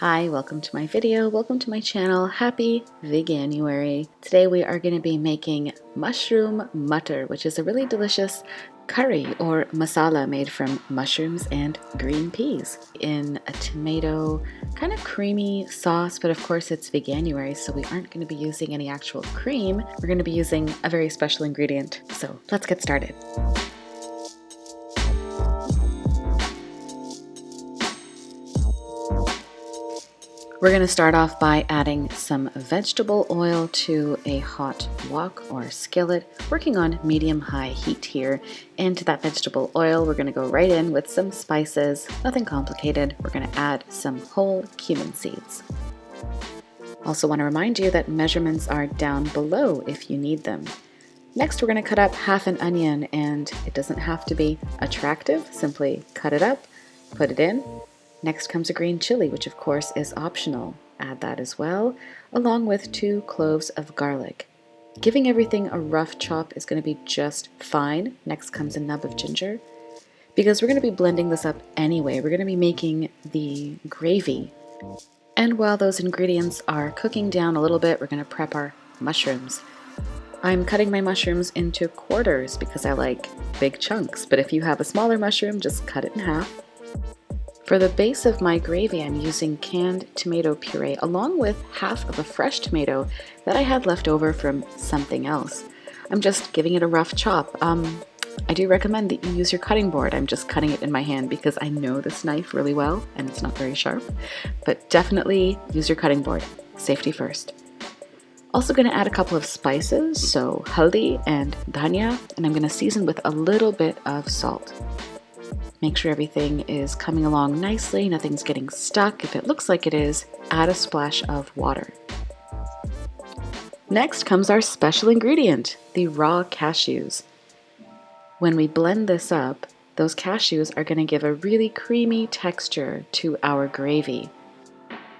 Hi, welcome to my video, welcome to my channel, happy Veganuary. Today we are going to be making mushroom mattar, which is a really delicious curry or masala made from mushrooms and green peas in a tomato kind of creamy sauce, but of course it's Veganuary, so we aren't going to be using any actual cream. We're going to be using a very special ingredient, so let's get started. We're going to start off by adding some vegetable oil to a hot wok or skillet, working on medium-high heat here. And to that vegetable oil, we're going to go right in with some spices, nothing complicated. We're going to add some whole cumin seeds. Also want to remind you that measurements are down below if you need them. Next, we're going to cut up half an onion, and it doesn't have to be attractive. Simply cut it up, put it in. Next comes a green chili, which of course is optional. Add that as well, along with 2 cloves of garlic. Giving everything a rough chop is going to be just fine. Next comes a nub of ginger. Because we're going to be blending this up anyway, we're going to be making the gravy. And while those ingredients are cooking down a little bit, we're going to prep our mushrooms. I'm cutting my mushrooms into quarters because I like big chunks, but if you have a smaller mushroom, just cut it in half. For the base of my gravy, I'm using canned tomato puree along with half of a fresh tomato that I had left over from something else. I'm just giving it a rough chop. I do recommend that you use your cutting board. I'm just cutting it in my hand because I know this knife really well and it's not very sharp, but definitely use your cutting board. Safety first. Also going to add a couple of spices, so haldi and dhaniya, and I'm going to season with a little bit of salt. Make sure everything is coming along nicely, nothing's getting stuck. If it looks like it is, add a splash of water. Next comes our special ingredient, the raw cashews. When we blend this up, those cashews are going to give a really creamy texture to our gravy.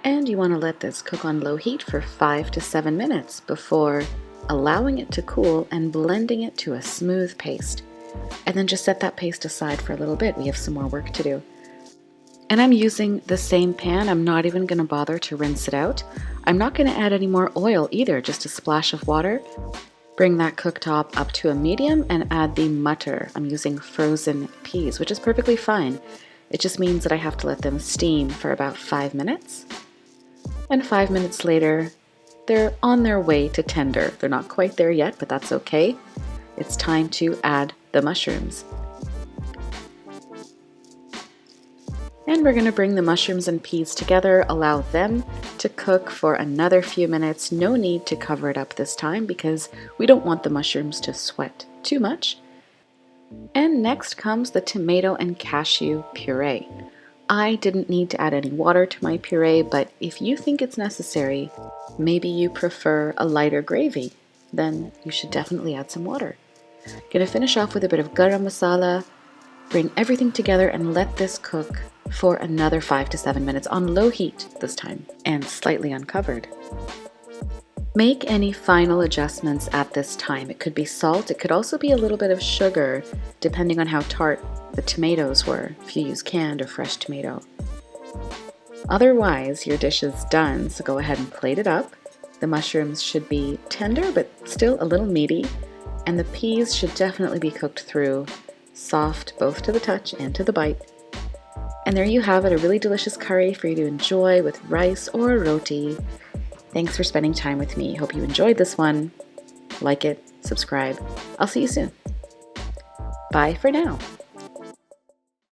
And you want to let this cook on low heat for 5 to 7 minutes before allowing it to cool and blending it to a smooth paste. And then just set that paste aside for a little bit. We have some more work to do. And I'm using the same pan. I'm not even going to bother to rinse it out. I'm not going to add any more oil either, just a splash of water. Bring that cooktop up to a medium and add the mattar. I'm using frozen peas, which is perfectly fine. It just means that I have to let them steam for about 5 minutes. And 5 minutes later, they're on their way to tender. They're not quite there yet, but that's okay. It's time to add the mushrooms. And we're going to bring the mushrooms and peas together, allow them to cook for another few minutes. No need to cover it up this time because we don't want the mushrooms to sweat too much. And next comes the tomato and cashew puree. I didn't need to add any water to my puree, but if you think it's necessary, maybe you prefer a lighter gravy, then you should definitely add some water. Gonna finish off with a bit of garam masala, bring everything together and let this cook for another 5 to 7 minutes on low heat this time and slightly uncovered. Make any final adjustments at this time. It could be salt, it could also be a little bit of sugar depending on how tart the tomatoes were, if you use canned or fresh tomato. Otherwise, your dish is done, so go ahead and plate it up. The mushrooms should be tender but still a little meaty. And the peas should definitely be cooked through, soft both to the touch and to the bite. And there you have it, a really delicious curry for you to enjoy with rice or roti. Thanks for spending time with me. Hope you enjoyed this one. Like it, subscribe. I'll see you soon. Bye for now.